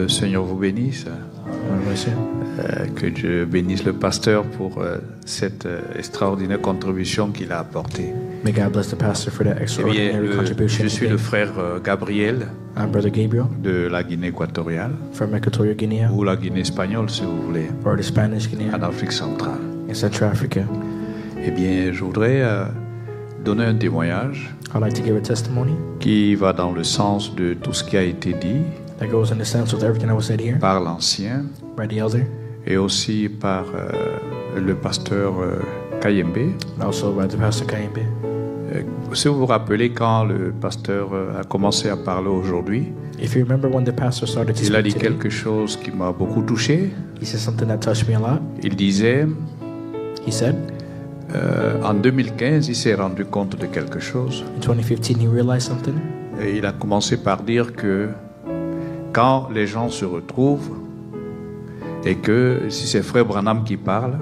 le Seigneur vous bénisse. Que Dieu bénisse le pasteur pour cette extraordinaire contribution qu'il a apportée. May God bless the pastor for that extraordinary contribution. Je suis le frère Gabriel Brother Gabriel de la Guinée équatoriale, from Equatorial Guinea, ou la Guinée espagnole si vous voulez, or the Spanish Guinea, en Afrique centrale. in Central Africa. Eh bien, je voudrais donner un témoignage I'd like to give a testimony qui va dans le sens de tout ce qui a été dit that goes in the sense with everything that was said here par l'ancien by the elder, et aussi par le pasteur Kayembe. and also by the pastor Kayembe. Si vous vous rappelez quand le pasteur a commencé à parler aujourd'hui, If you remember when the pastor started to il a speak dit today, quelque chose qui m'a beaucoup touché. he said something that touched me a lot. Il disait, He said, en 2015, il s'est rendu compte de quelque chose. in 2015 he realized something. Et il a commencé par dire que quand les gens se retrouvent et que si c'est Frère Branham qui parle,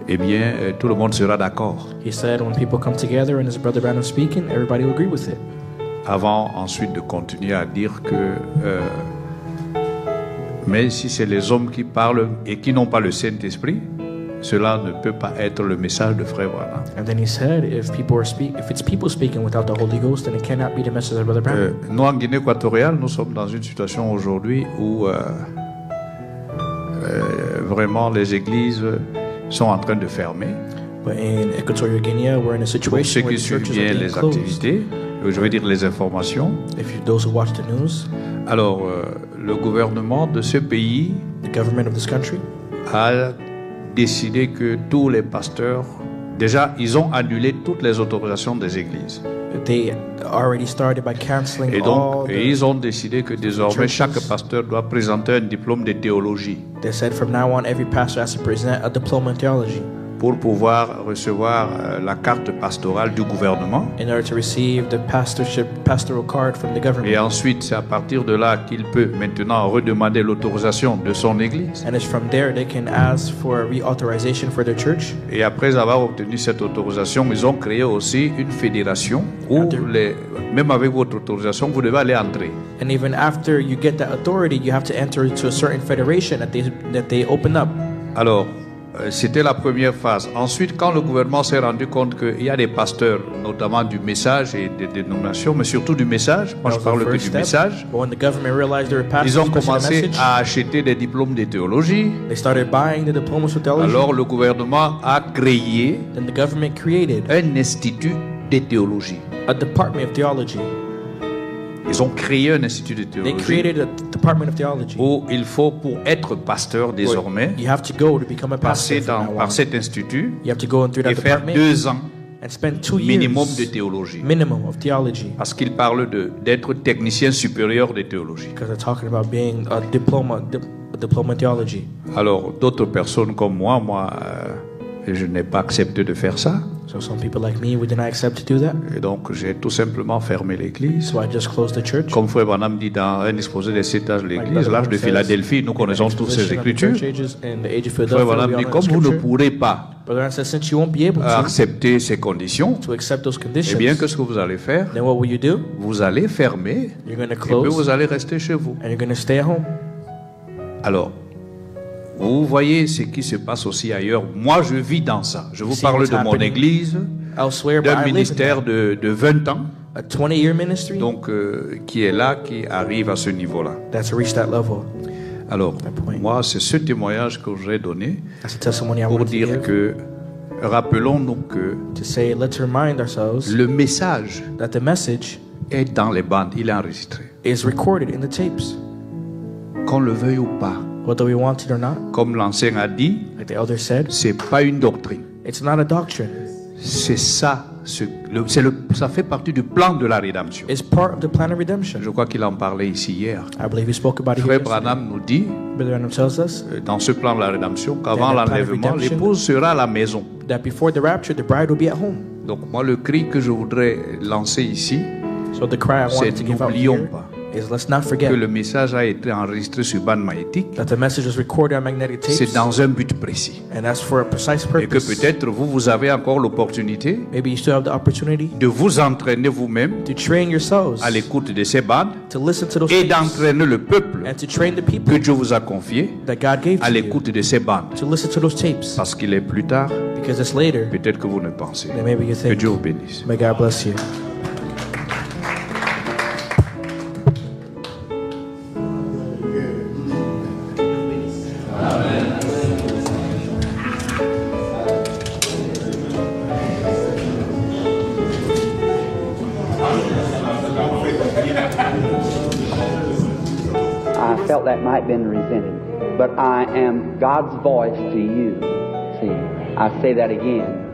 eh bien, tout le monde sera d'accord. He said when people come together and his brother Branham speaking, everybody will agree with it. Avant ensuite de continuer à dire que mais si c'est les hommes qui parlent et qui n'ont pas le Saint-Esprit, cela ne peut pas être le message de Frère Branham. And then he said, if it's people speaking without the Holy Ghost, then it cannot be the message of Brother Branham. Nous, en Guinée équatoriale, nous sommes dans une situation aujourd'hui où vraiment les églises sont en train de fermer. But in Equatorial Guinea, we're in a Pour situation ceux where qui the suivent churches bien are being les closed. activités, je veux dire les informations. Those who watch the news, Alors, le gouvernement de ce pays the government of this country a décidé que tous les pasteurs, déjà, ils ont annulé toutes les autorisations des églises. they already started by canceling Et all donc, the, ils ont décidé que désormais, churches. chaque pasteur doit présenter un diplôme de théologie They said from now on every pastor has to present a diploma in theology pour pouvoir recevoir la carte pastorale du gouvernement. in order to receive the pastoral card from the government. Et ensuite, c'est à partir de là qu'il peut maintenant redemander l'autorisation de son église. And it's from there they can ask for reauthorization for their church. Et après avoir obtenu cette autorisation, ils ont créé aussi une fédération où, même avec votre autorisation, vous devez aller entrer. And even after you get that authority, you have to enter into a certain federation that they open up. Alors, c'était la première phase. Ensuite, quand le gouvernement s'est rendu compte qu'il y a des pasteurs, notamment du message et des dénominations, mais surtout du message, moi je parle que du message, But when the government realized they were ils pastors ont pushing the commencé message, à acheter des diplômes de théologie. they started buying the diplomas for theology. Alors, le gouvernement a créé Then the government created un institut de théologie. a department of theology. Ils ont créé un institut de They théologie created a department of theology. où il faut, pour être pasteur désormais, You have to go to become a pastor passer from now on. par cet institut You have to go through that et faire department 2 ans and spend 2 minimum de years théologie. minimum of theology. Parce qu'il parle d'être technicien supérieur de théologie. Because they're talking about being a diploma in theology. Alors, d'autres personnes comme moi, je n'ai pas accepté de faire ça. So some people like me, we did not accept to do that. Et donc, j'ai tout simplement fermé l'église. So I just closed the church. Comme Frère Branham dit dans un exposé des 7 âges de l'église, l'âge de Philadelphie, nous connaissons toutes ces écritures. Frère Branham dit, comme vous ne pourrez pas Brother said, since you won't be able accepter ces conditions, to accept those eh conditions, bien, qu'est-ce que vous allez faire? then what will you do? Vous allez fermer You're going to et puis close vous allez rester chez vous. and you're going to stay at home. Alors, vous voyez ce qui se passe aussi ailleurs. Moi, je vis dans ça. Je vous See parle what's de mon happening église, Elsewhere, but d'un I live in ministère de 20 ans, a 20-year ministry donc qui est là, qui arrive à ce niveau-là. that's reached that level. Alors, point. moi, c'est ce témoignage que je voudrais donner That's a testimony I pour want to dire give. que, rappelons-nous que To say, let's remind ourselves le message that the message est dans les bandes, il est enregistré. is recorded in the tapes, Qu'on le veuille ou pas, whether we want it or not. comme l'ancien a dit, Like the elder said, c'est pas une doctrine. it's not a doctrine. C'est ça, ça fait partie du plan de la rédemption. It's part of the plan of redemption. Je crois qu'il en parlait ici hier. I believe he spoke about it here Frère yesterday. Branham nous dit, Brother Branham tells us dans ce plan de la rédemption, qu'avant Dans le plan de l'enlèvement, rédemption, l'épouse sera à la maison. that before the rapture, the bride will be at home. Donc moi, le cri que je voudrais lancer ici, So the cry I c'est wanted to give out n'oublions here pas. is let's not forget que le message a été enregistré sur bande magnétique. that the message was recorded on magnetic tapes. C'est dans un but précis. And that's for a precise Et que purpose. peut-être vous avez encore l'opportunité Maybe you still have the opportunity de vous entraîner vous-même to train yourselves à l'écoute de ces bandes to listen to those et tapes d'entraîner le peuple and to train the que people Dieu vous a confié that God gave à to you l'écoute de ces bandes. to listen to those tapes. Parce qu'il est plus tard, Because it's later peut-être que vous ne pensez. that maybe you Que think. Dieu vous bénisse. May God bless you. I felt that might have been resented, but I am God's voice to you. See, I say that again.